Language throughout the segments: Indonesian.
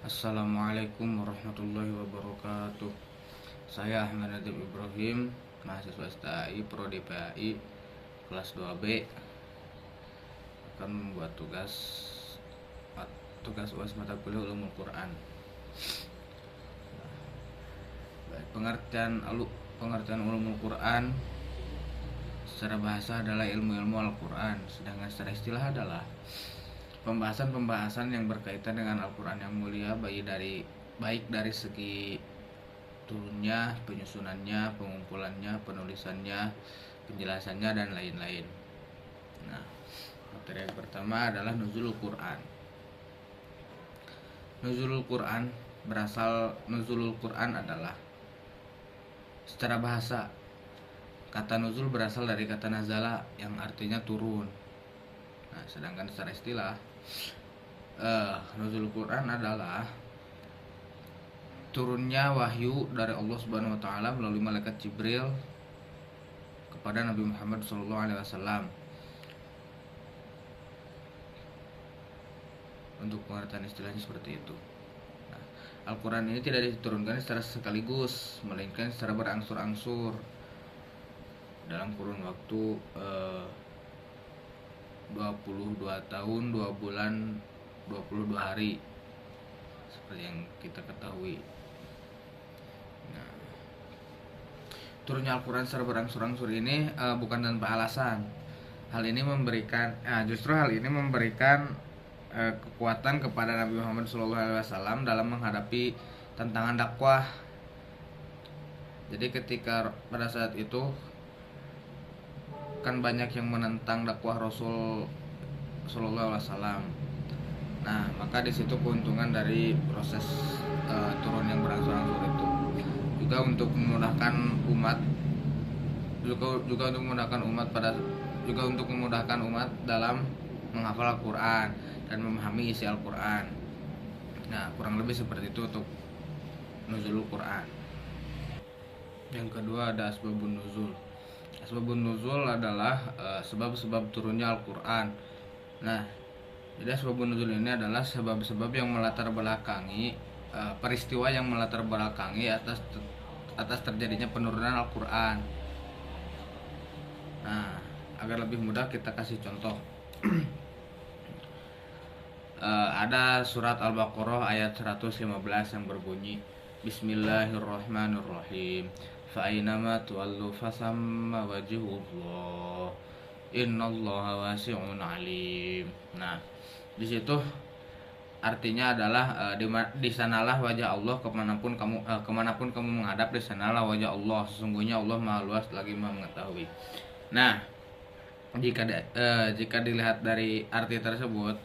Assalamualaikum warahmatullahi wabarakatuh. Saya Ahmad Nadib Ibrahim, mahasiswa STAI Prodi PAI kelas 2B, akan membuat tugas UAS mata kuliah Ulumul Quran. Baik, pengertian Ulumul Quran secara bahasa adalah ilmu-ilmu Al-Quran, sedangkan secara istilah adalah pembahasan-pembahasan yang berkaitan dengan Al-Quran yang mulia, baik dari segi turunnya, penyusunannya, pengumpulannya, penulisannya, penjelasannya, dan lain-lain. Nah, materi yang pertama adalah Nuzulul Quran. Nuzulul Quran adalah secara bahasa, kata nuzul berasal dari kata nazala yang artinya turun. Nah, sedangkan secara istilah, Nuzul Quran adalah turunnya wahyu dari Allah Subhanahu wa taala melalui malaikat Jibril kepada Nabi Muhammad SAW. Untuk pengertian istilahnya seperti itu. Nah, Al-Quran ini tidak diturunkan secara sekaligus, melainkan secara berangsur-angsur dalam kurun waktu 22 tahun, 2 bulan, 22 hari, seperti yang kita ketahui. Nah, turunnya Al-Quran secara berangsur-angsur ini bukan tanpa alasan. Hal ini memberikan kekuatan kepada Nabi Muhammad SAW dalam menghadapi tantangan dakwah. Jadi ketika pada saat itu kan banyak yang menentang dakwah Rasul Sallallahu Alaihi Wasallam. Nah, maka di situ keuntungan dari proses turun yang berangsur-angsur itu juga untuk memudahkan umat, untuk memudahkan umat dalam menghafal Al-Quran dan memahami isi Al-Quran. Nah, kurang lebih seperti itu untuk Nuzulul Quran. Yang kedua ada Asbabun Nuzul. Asbabun Nuzul adalah sebab-sebab turunnya Al-Quran. Nah, jadi Asbabun Nuzul ini adalah sebab-sebab yang melatar belakangi peristiwa yang melatar belakangi atas terjadinya penurunan Al-Quran. Nah, agar lebih mudah kita kasih contoh. Ada surat Al-Baqarah ayat 115 yang berbunyi Bismillahirrahmanirrahim. Fa'ainama tuwallu fasamma wajhullah. Innallaha wasi'un alim. Nah, di situ artinya adalah di sanalah wajah Allah, kemanapun kamu menghadap, di sanalah wajah Allah. Sesungguhnya Allah Maha Luas lagi Maha mengetahui. Nah, jika dilihat dari arti tersebut,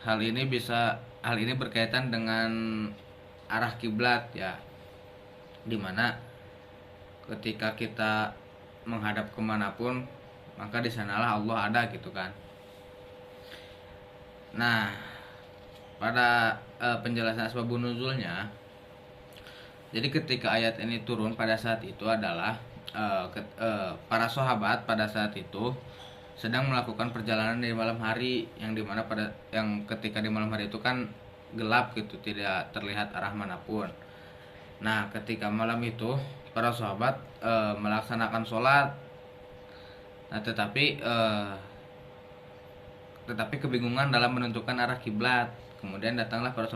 hal ini berkaitan dengan arah kiblat ya, dimana ketika kita menghadap kemanapun maka di sanalah Allah ada gitu kan. Nah, pada penjelasan asbabun nuzulnya, jadi ketika ayat ini turun pada saat itu adalah para sahabat pada saat itu sedang melakukan perjalanan di malam hari, yang ketika di malam hari itu kan gelap gitu, tidak terlihat arah manapun. Nah, ketika malam itu para sahabat melaksanakan sholat. Nah, tetapi kebingungan dalam menentukan arah kiblat. Kemudian datanglah para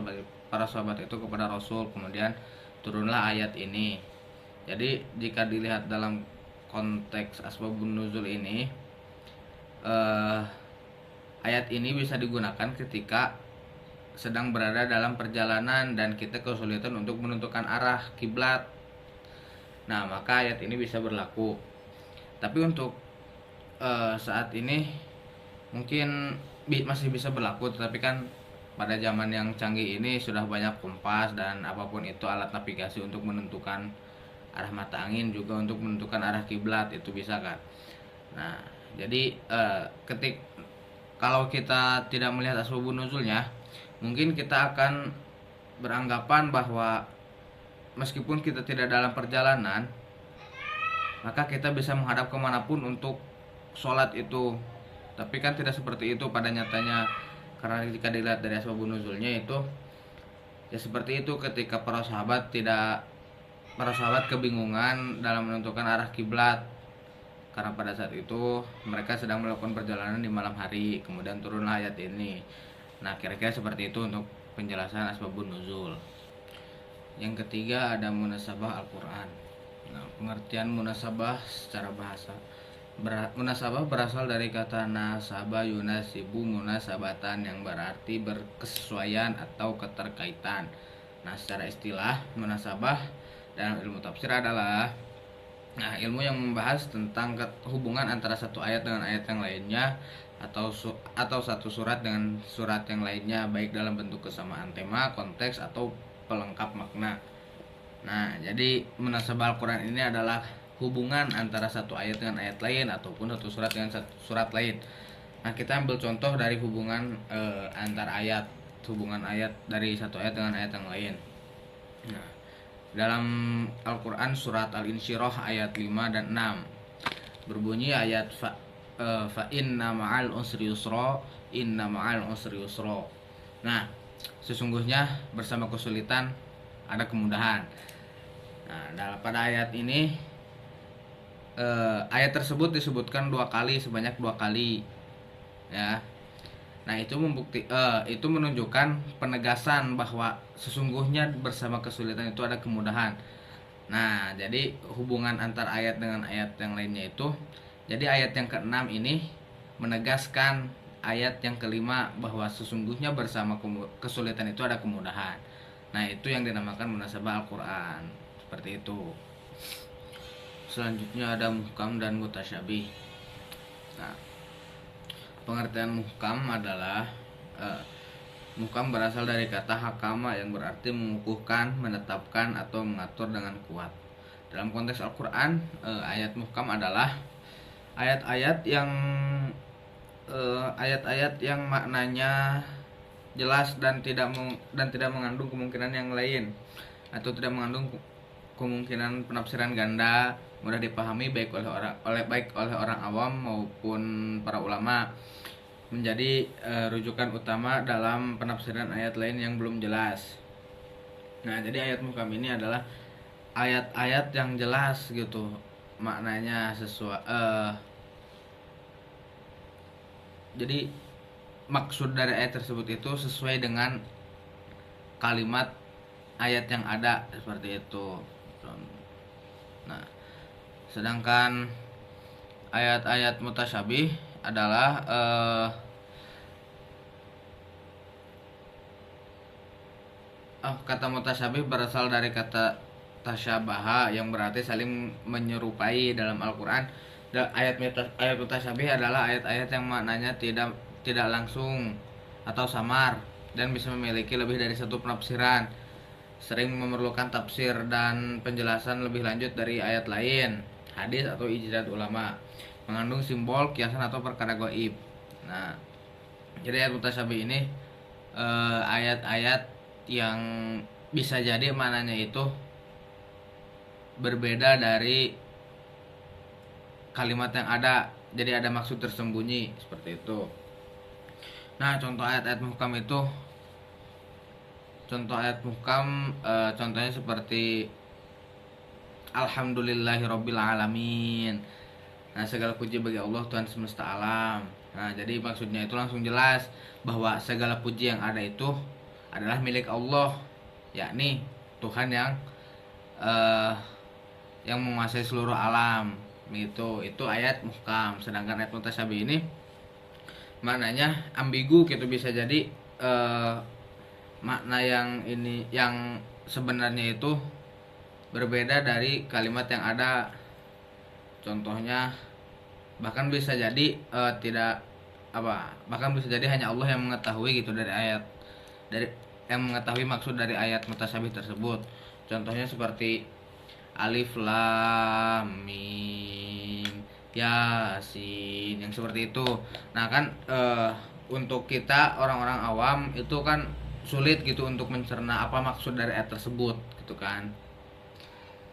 sahabat itu kepada Rasul, kemudian turunlah ayat ini. Jadi jika dilihat dalam konteks asbabun nuzul ini, ayat ini bisa digunakan ketika sedang berada dalam perjalanan dan kita kesulitan untuk menentukan arah kiblat. Nah, maka ayat ini bisa berlaku. Tapi untuk saat ini mungkin masih bisa berlaku, tetapi kan pada zaman yang canggih ini sudah banyak kompas dan apapun itu alat navigasi untuk menentukan arah mata angin, juga untuk menentukan arah kiblat itu bisa kan. Nah, jadi kalau kita tidak melihat asbabun nuzulnya, mungkin kita akan beranggapan bahwa meskipun kita tidak dalam perjalanan, maka kita bisa menghadap kemanapun untuk sholat itu. Tapi kan tidak seperti itu pada nyatanya, karena jika dilihat dari asbabun nuzulnya itu Ya seperti itu, ketika para sahabat kebingungan dalam menentukan arah kiblat karena pada saat itu mereka sedang melakukan perjalanan di malam hari, kemudian turunlah ayat ini. Nah, kira-kira seperti itu untuk penjelasan asbabun nuzul. Yang ketiga ada munasabah Al-Qur'an. Nah, pengertian munasabah secara bahasa. Munasabah berasal dari kata nasaba yunasibu munasabatan, yang berarti berkesesuaian atau keterkaitan. Nah, secara istilah munasabah dalam ilmu tafsir adalah ilmu yang membahas tentang hubungan antara satu ayat dengan ayat yang lainnya, atau satu surat dengan surat yang lainnya, baik dalam bentuk kesamaan tema, konteks, atau pelengkap makna. Nah, jadi munasabah Al-Quran ini adalah hubungan antara satu ayat dengan ayat lain, ataupun satu surat dengan satu surat lain. Nah, kita ambil contoh dari hubungan antar ayat, hubungan ayat dari satu ayat dengan ayat yang lain. Nah, dalam Al-Quran surat Al-Insyirah ayat 5 dan 6 berbunyi ayat fa inna ma'al usri yusra, inna ma'al usri yusra. Nah, sesungguhnya bersama kesulitan ada kemudahan. Nah, pada ayat ini ayat tersebut disebutkan sebanyak dua kali, ya. Nah, itu menunjukkan penegasan bahwa sesungguhnya bersama kesulitan itu ada kemudahan. Nah, jadi hubungan antar ayat dengan ayat yang lainnya itu, jadi ayat yang ke-6 ini menegaskan ayat yang kelima bahwa sesungguhnya bersama kesulitan itu ada kemudahan. Nah, itu yang dinamakan munasabah Al-Quran. Seperti itu. Selanjutnya ada muhkam dan mutasyabih. Nah, pengertian muhkam adalah muhkam berasal dari kata hakama, yang berarti mengukuhkan, menetapkan, atau mengatur dengan kuat. Dalam konteks Al-Quran, ayat muhkam adalah ayat-ayat yang maknanya jelas dan tidak mengandung kemungkinan yang lain, atau tidak mengandung kemungkinan penafsiran ganda, mudah dipahami baik oleh orang awam maupun para ulama, menjadi rujukan utama dalam penafsiran ayat lain yang belum jelas. Nah, jadi ayat muhkam ini adalah ayat-ayat yang jelas gitu, maknanya sesuai. Jadi maksud dari ayat tersebut itu sesuai dengan kalimat ayat yang ada, seperti itu. Nah, sedangkan ayat-ayat mutasyabih adalah kata mutasyabih berasal dari kata tasyabaha, yang berarti saling menyerupai dalam Al-Quran. Ayat mutasyabih adalah ayat-ayat yang maknanya tidak langsung atau samar dan bisa memiliki lebih dari satu penafsiran, sering memerlukan tafsir dan penjelasan lebih lanjut dari ayat lain, hadis atau ijtihad ulama, mengandung simbol, kiasan, atau perkara gaib. Nah, jadi ayat mutasyabih ini ayat-ayat yang bisa jadi maknanya itu berbeda dari kalimat yang ada, jadi ada maksud tersembunyi, seperti itu. Nah, contoh ayat muhkam contohnya seperti Alhamdulillahirabbil alamin. Nah, segala puji bagi Allah, Tuhan semesta alam. Nah, jadi maksudnya itu langsung jelas bahwa segala puji yang ada itu adalah milik Allah, yakni Tuhan yang menguasai seluruh alam. Itu ayat muhkam. Sedangkan ayat mutasyabih ini maknanya ambigu gitu, bisa jadi makna yang sebenarnya itu berbeda dari kalimat yang ada. Contohnya bahkan bisa jadi bahkan bisa jadi hanya Allah yang mengetahui gitu yang mengetahui maksud dari ayat mutasyabih tersebut. Contohnya seperti Alif Lam Mim Yasin, yang seperti itu. Nah, kan untuk kita orang-orang awam itu kan sulit gitu untuk mencerna apa maksud dari ayat tersebut gitu kan.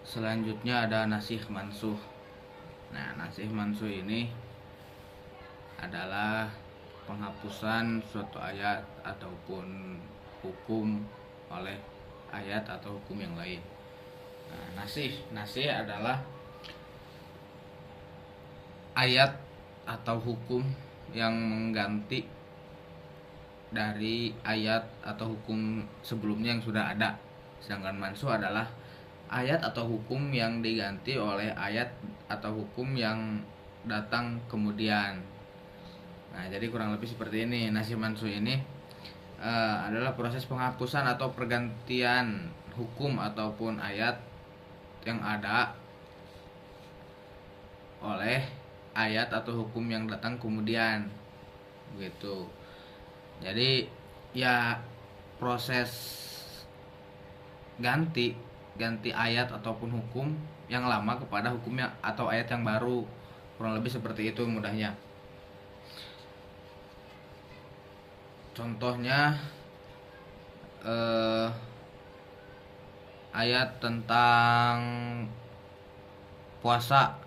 Selanjutnya ada nasih mansuh. Nah, nasih mansuh ini adalah penghapusan suatu ayat ataupun hukum oleh ayat atau hukum yang lain. Nah, nasih adalah ayat atau hukum yang mengganti dari ayat atau hukum sebelumnya yang sudah ada. Sedangkan mansuh adalah ayat atau hukum yang diganti oleh ayat atau hukum yang datang kemudian. Nah, jadi kurang lebih seperti ini. Nasih mansuh ini adalah proses penghapusan atau pergantian hukum ataupun ayat yang ada oleh ayat atau hukum yang datang kemudian, begitu. Jadi ya proses ganti ayat ataupun hukum yang lama kepada hukumnya atau ayat yang baru, kurang lebih seperti itu mudahnya. Contohnya ayat tentang puasa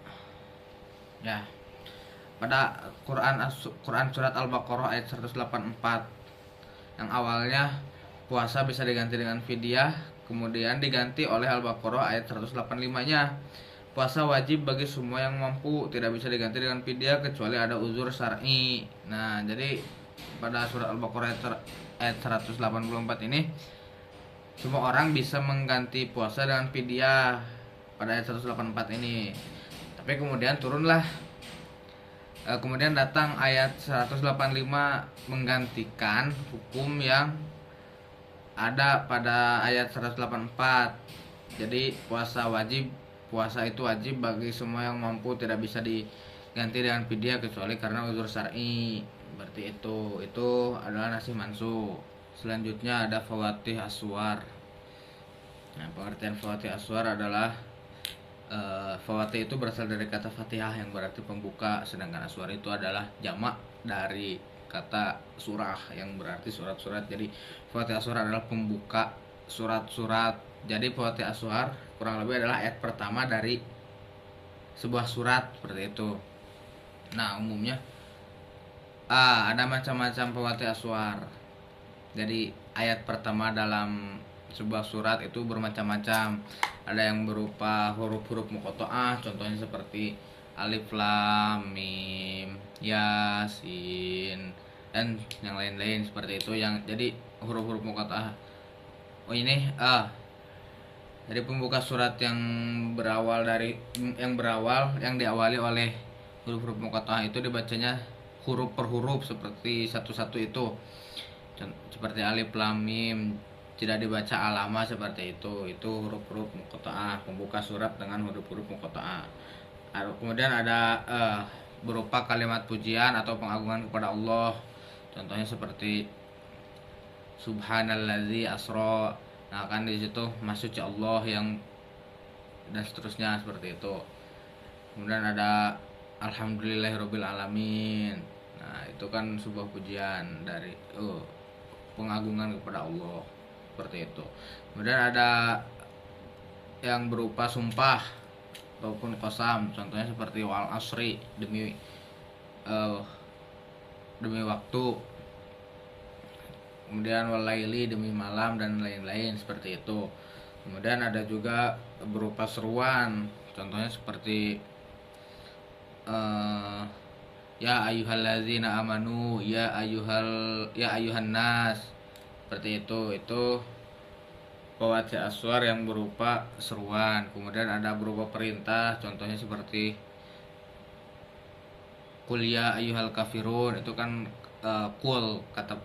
ya, pada Quran surat Al-Baqarah ayat 184 yang awalnya puasa bisa diganti dengan fidyah, kemudian diganti oleh Al-Baqarah ayat 185-nya puasa wajib bagi semua yang mampu, tidak bisa diganti dengan fidyah kecuali ada uzur syar'i. Nah, jadi pada surat Al-Baqarah ayat 184 ini semua orang bisa mengganti puasa dengan fidyah pada ayat 184 ini. Tapi kemudian turunlah, kemudian datang ayat 185 menggantikan hukum yang ada pada ayat 184. Jadi puasa itu wajib bagi semua yang mampu, tidak bisa diganti dengan fidyah kecuali karena uzur syar'i. Berarti itu adalah nasih mansuh. Selanjutnya ada fawatih aswar. Nah, pengertian fawatih aswar adalah fawatih itu berasal dari kata fatihah yang berarti pembuka, sedangkan aswar itu adalah jamak dari kata surah yang berarti surat-surat. Jadi fawatih aswar adalah pembuka surat-surat. Jadi fawatih aswar kurang lebih adalah ayat pertama dari sebuah surat, seperti itu. Nah, umumnya ada macam-macam fawatih aswar. Jadi ayat pertama dalam sebuah surat itu bermacam-macam. Ada yang berupa huruf-huruf muqatta'ah, contohnya seperti alif lam mim, yasin, dan yang lain-lain seperti itu. Yang jadi huruf-huruf muqatta'ah. Jadi pembuka surat yang diawali oleh huruf-huruf muqatta'ah itu dibacanya huruf per huruf seperti satu-satu itu. Seperti alif lam mim, tidak dibaca alama seperti itu huruf-huruf muqatta'ah, pembuka surat dengan huruf-huruf muqatta'ah. Kemudian ada berupa kalimat pujian atau pengagungan kepada Allah, contohnya seperti subhanallazi asra. Nah, kan di situ maksudnya Allah yang, dan seterusnya seperti itu. Kemudian ada alhamdulillahirabbil alamin. Nah, itu kan sebuah pujian dari pengagungan kepada Allah, seperti itu. Kemudian ada yang berupa sumpah ataupun qasam, contohnya seperti wal asri, demi waktu. Kemudian walaili, demi malam, dan lain-lain seperti itu. Kemudian ada juga berupa seruan, contohnya seperti ya ayyuhallazina amanu, ya ayyuhan nas, seperti itu fawatih aswar yang berupa seruan. Kemudian ada berupa perintah, contohnya seperti qul ya ayyuhal kafirun, itu kan qul, kata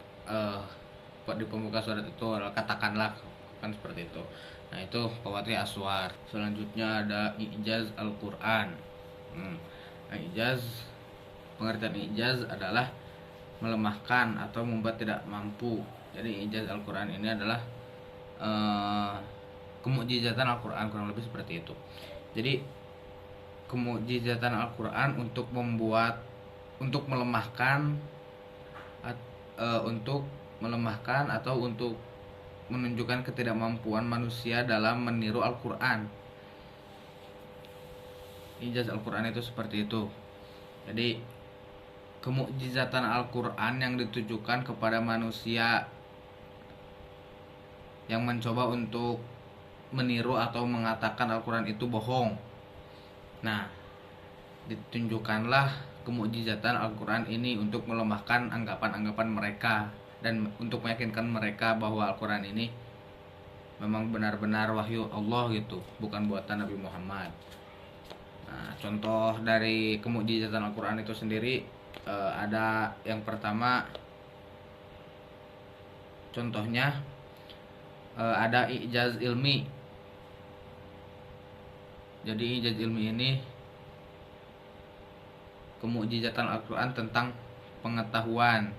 di pembuka surat itu adalah katakanlah, kan seperti itu. Nah, itu fawatih aswar. Selanjutnya ada ijaz Al-Quran. Ijaz, pengertian ijaz adalah melemahkan atau membuat tidak mampu. Jadi ijaz Al-Quran ini adalah kemukjizatan Al-Quran, kurang lebih seperti itu. Jadi kemukjizatan Al-Quran untuk melemahkan atau untuk menunjukkan ketidakmampuan manusia dalam meniru Al-Quran. Ijaz Al-Quran itu seperti itu. Jadi kemukjizatan Al-Quran yang ditujukan kepada manusia yang mencoba untuk meniru atau mengatakan Al-Quran itu bohong. Nah, ditunjukkanlah kemukjizatan Al-Quran ini untuk melemahkan anggapan-anggapan mereka dan untuk meyakinkan mereka bahwa Al-Quran ini memang benar-benar wahyu Allah gitu, bukan buatan Nabi Muhammad. Nah, contoh dari kemukjizatan Al-Quran itu sendiri ada yang pertama, contohnya ada ijaz ilmi. Jadi ijaz ilmi ini kemukjizatan Al-Quran tentang pengetahuan.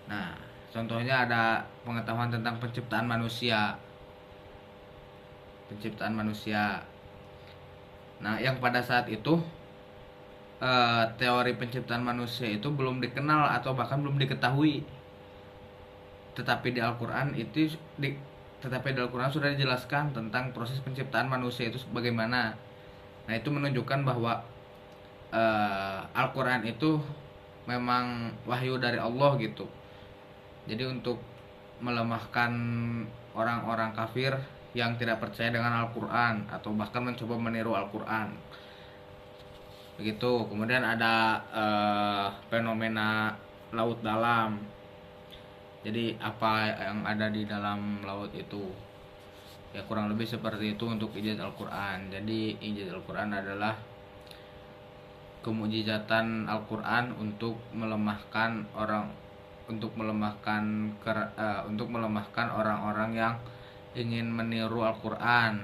Nah, contohnya ada pengetahuan tentang penciptaan manusia. Penciptaan manusia. Nah, yang pada saat itu teori penciptaan manusia itu belum dikenal atau bahkan belum diketahui. Tetapi di Al-Quran sudah dijelaskan tentang proses penciptaan manusia itu bagaimana. Nah, itu menunjukkan bahwa Al-Quran itu memang wahyu dari Allah gitu. Jadi untuk melemahkan orang-orang kafir yang tidak percaya dengan Al-Quran atau bahkan mencoba meniru Al-Quran, begitu. Kemudian ada fenomena laut dalam. Jadi apa yang ada di dalam laut itu, ya kurang lebih seperti itu untuk ijaz Al-Quran. Jadi ijaz Al-Quran adalah kemujizatan Al-Quran untuk melemahkan orang-orang yang ingin meniru Al-Quran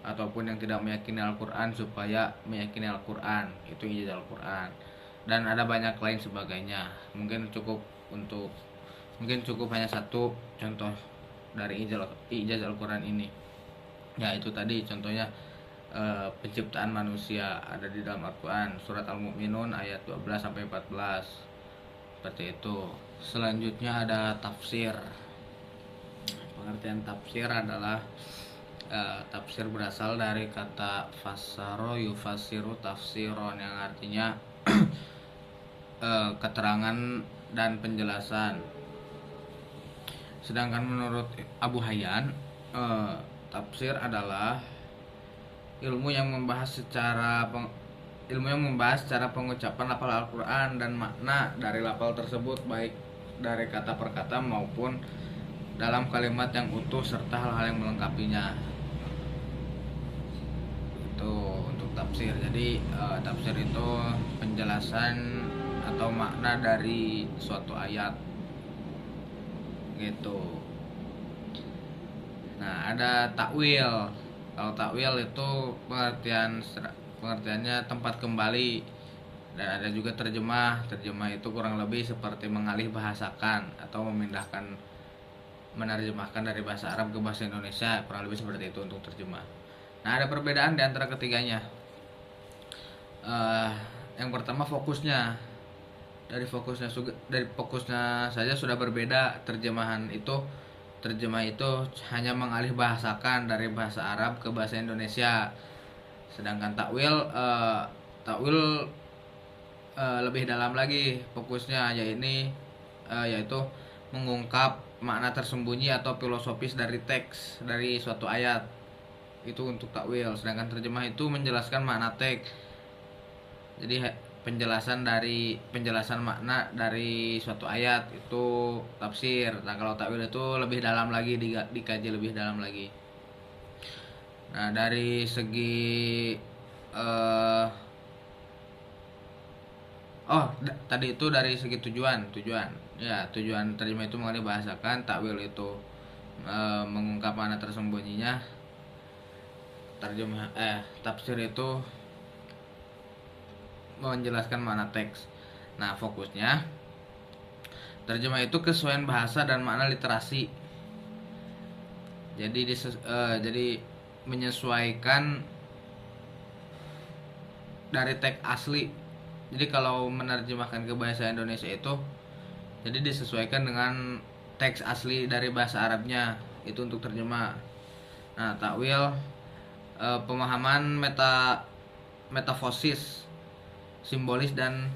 ataupun yang tidak meyakini Al-Quran supaya meyakini Al-Quran. Itu ijaz Al-Quran. Dan ada banyak lain sebagainya. Mungkin cukup hanya satu contoh dari ijaz Al-Quran ini. Ya, itu tadi contohnya penciptaan manusia ada di dalam Al-Quran, surat Al-Mu'minun ayat 12-14, seperti itu. Selanjutnya ada tafsir. Pengertian tafsir adalah tafsir berasal dari kata fassaro yufassiru tafsiron, yang artinya keterangan dan penjelasan. Sedangkan menurut Abu Hayyan, tafsir adalah ilmu yang membahas secara pengucapan lafal Al-Quran dan makna dari lafal tersebut, baik dari kata per kata maupun dalam kalimat yang utuh serta hal-hal yang melengkapinya. Itu untuk tafsir. Jadi tafsir itu penjelasan atau makna dari suatu ayat gitu. Nah, ada takwil. Kalau takwil itu pengertiannya tempat kembali, dan ada juga terjemah. Terjemah itu kurang lebih seperti mengalih bahasakan atau menerjemahkan dari bahasa Arab ke bahasa Indonesia, kurang lebih seperti itu untuk terjemah. Nah, ada perbedaan di antara ketiganya. Yang pertama fokusnya. Dari fokusnya saja sudah berbeda. Terjemah itu hanya mengalih bahasakan dari bahasa Arab ke bahasa Indonesia. Sedangkan takwil lebih dalam lagi fokusnya, yaitu mengungkap makna tersembunyi atau filosofis dari teks dari suatu ayat. Itu untuk takwil. Sedangkan terjemah itu menjelaskan makna teks. Jadi penjelasan makna dari suatu ayat itu tafsir. Nah, kalau takwil itu lebih dalam lagi, dikaji lebih dalam lagi. Nah, dari segi tadi itu dari segi tujuan. Ya, tujuan terjemah itu mengenai bahasakan, takwil itu mengungkap makna tersembunyinya. Tafsir itu menjelaskan makna teks. Nah, fokusnya terjemah itu kesesuaian bahasa dan makna literasi. Jadi menyesuaikan dari teks asli. Jadi kalau menerjemahkan ke bahasa Indonesia itu jadi disesuaikan dengan teks asli dari bahasa Arabnya. Itu untuk terjemah. Nah, takwil pemahaman metafosis, simbolis dan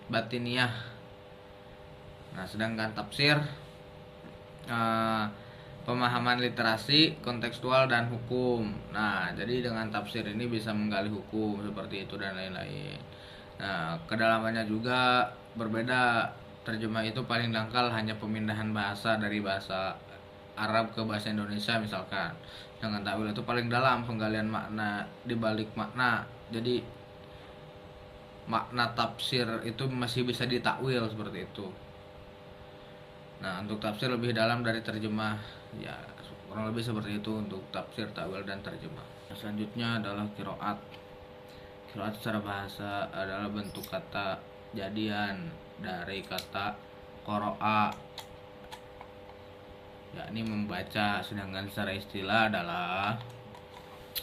batiniah. Nah, sedangkan tafsir pemahaman literasi, kontekstual dan hukum. Nah, jadi dengan tafsir ini bisa menggali hukum seperti itu dan lain-lain. Nah, kedalamannya juga berbeda. Terjemah itu paling dangkal hanya pemindahan bahasa dari bahasa Arab ke bahasa Indonesia misalkan. Dengan takwil itu paling dalam penggalian makna di balik makna. Jadi makna tafsir itu masih bisa ditakwil seperti itu. Nah, untuk tafsir lebih dalam dari terjemah. Ya, kurang lebih seperti itu untuk tafsir, takwil dan terjemah. Selanjutnya adalah qiraat. Qiraat secara bahasa adalah bentuk kata jadian dari kata qara'a, yakni membaca, sedangkan secara istilah adalah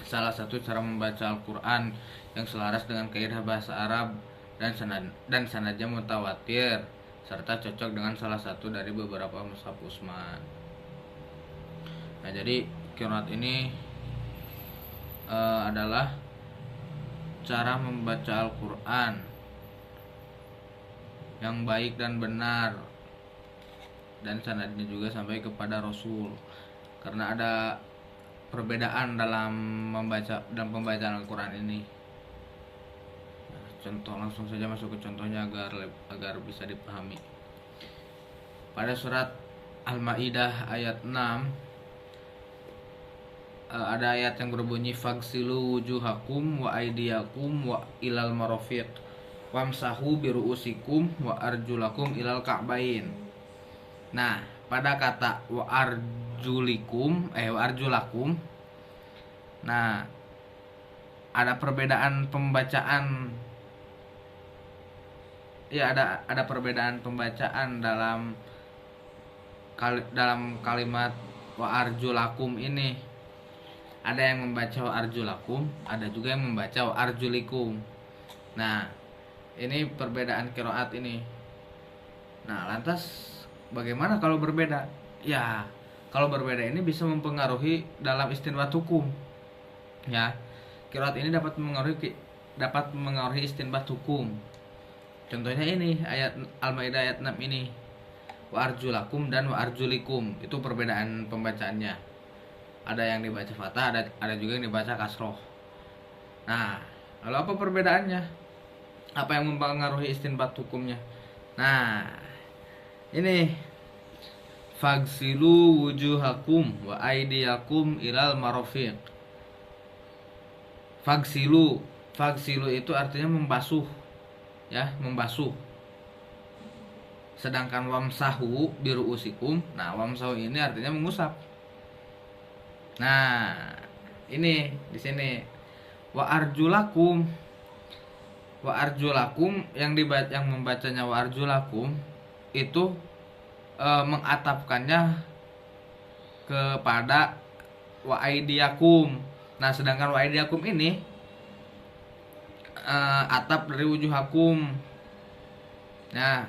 salah satu cara membaca Al-Qur'an yang selaras dengan kaidah bahasa Arab dan sanadnya mutawatir serta cocok dengan salah satu dari beberapa mushaf Utsman. Nah, jadi qiraat ini adalah cara membaca Al-Qur'an yang baik dan benar, dan sanadnya juga sampai kepada Rasul. Karena ada perbedaan dalam pembacaan Al-Qur'an ini. Contoh, langsung saja masuk ke contohnya agar bisa dipahami. Pada surat Al-Maidah ayat 6 ada ayat yang berbunyi fagsilu wujuhakum wa aydiyakum wa ilal marafiq wamsahu biruusikum wa arjulakum ilal ka'bain. Nah, pada kata wa arjulakum, nah ada perbedaan pembacaan. Ya, ada perbedaan pembacaan dalam kalimat wa arjulakum ini. Ada yang membaca wa arjulakum, ada juga yang membaca wa arjulikum. Nah, ini perbedaan qiraat ini. Nah, lantas bagaimana kalau berbeda? Ya, kalau berbeda ini bisa mempengaruhi dalam istinbat hukum. Ya, qiraat ini dapat mengaruhi istinbat hukum. Contohnya ini ayat Al-Maidah ayat 6 ini. Wa arjulakum dan wa arjulikum. Itu perbedaan pembacaannya. Ada yang dibaca fathah, ada juga yang dibaca kasroh. Nah, lalu apa perbedaannya? Apa yang mempengaruhi istinbat hukumnya? Nah, ini fagsilu wujuhakum wa aydiyakum ilal marafiq. Fagsilu itu artinya membasuh. Ya, membasuh. Sedangkan wamsahu biruusikum, nah wamsahu ini artinya mengusap. Nah, ini di sini wa arjulakum yang membacanya wa arjulakum itu mengatapkannya kepada wa aidiyakum. Nah, sedangkan wa aidiyakum ini atap dari wujuhakum. Nah,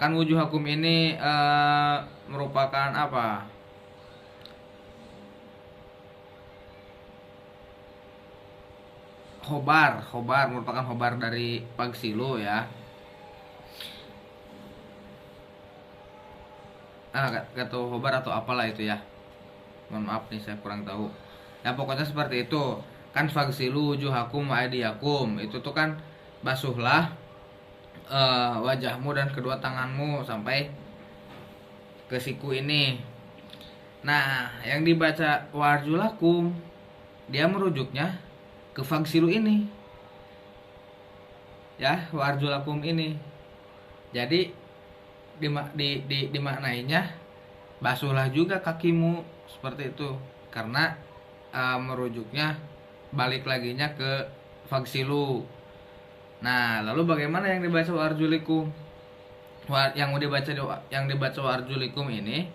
kan wujuhakum ini merupakan apa? Khobar merupakan khobar dari fagsilu ya. Gak tahu khobar atau apalah itu ya. Mohon maaf nih, saya kurang tahu. Ya, pokoknya seperti itu. Kan fagsilu wujuhakum wa aydiyakum, itu tuh kan basuhlah wajahmu dan kedua tanganmu sampai ke siku ini. Nah, yang dibaca wa arjulakum, dia merujuknya ke fagsilu ini. Ya, wa arjulakum ini. Jadi dimaknainya basuhlah juga kakimu seperti itu, karena merujuknya balik laginya ke fagsilu. Nah, lalu bagaimana yang dibaca wa arjulikum? Yang dibaca wa arjulikum ini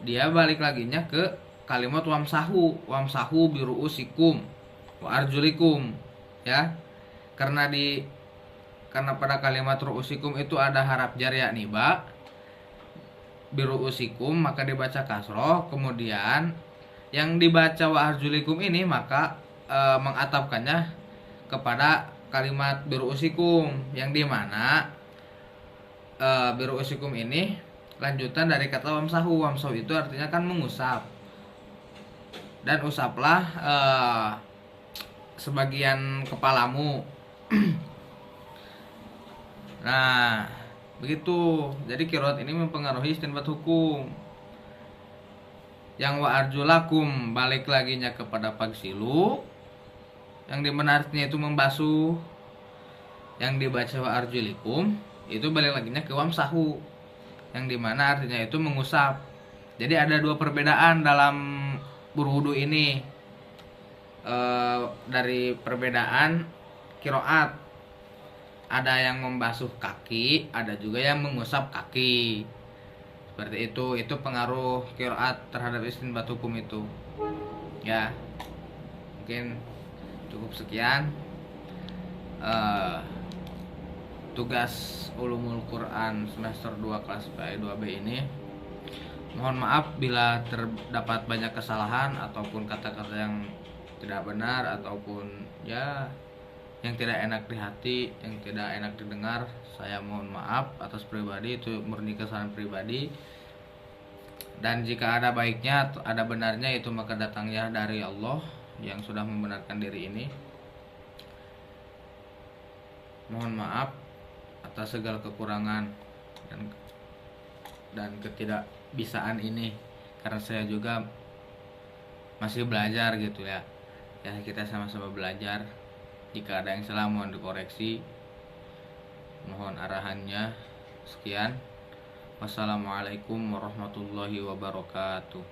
dia balik laginya ke kalimat wamsahu biruusikum wa arjulikum, ya. Karena pada kalimat ruusikum itu ada harap jar yakni ba, biruusikum maka dibaca kasroh. Kemudian yang dibaca wa arjulikum ini maka mengatapkannya kepada kalimat biruusikum, yang dimana biruusikum ini lanjutan dari kata wamsahu. Wamsahu itu artinya kan mengusap, dan usaplah sebagian kepalamu. Nah, begitu. Jadi qiraat ini mempengaruhi istinbat hukum. Yang wa arjulakum balik laginya kepada fagsilu, yang dimenarnya itu membasuh. Yang dibaca wa arjulikum itu balik laginya ke wamsahu, yang dimana artinya itu mengusap. Jadi ada dua perbedaan dalam berwudu ini, dari perbedaan qiraat. Ada yang membasuh kaki, ada juga yang mengusap kaki. Seperti itu pengaruh qiraat terhadap istinbat hukum itu. Ya, mungkin cukup sekian tugas Ulumul Quran semester 2 kelas PAI 2B ini. Mohon maaf bila terdapat banyak kesalahan ataupun kata-kata yang tidak benar ataupun ya yang tidak enak di hati, yang tidak enak didengar. Saya mohon maaf atas pribadi, itu murni kesalahan pribadi. Dan jika ada baiknya, ada benarnya, itu maka datangnya dari Allah yang sudah membenarkan diri ini. Mohon maaf atas segala kekurangan dan ketidakbisaan ini, karena saya juga masih belajar gitu ya. Ya, kita sama-sama belajar. Jika ada yang salah mohon dikoreksi, mohon arahannya. Sekian, wassalamualaikum warahmatullahi wabarakatuh.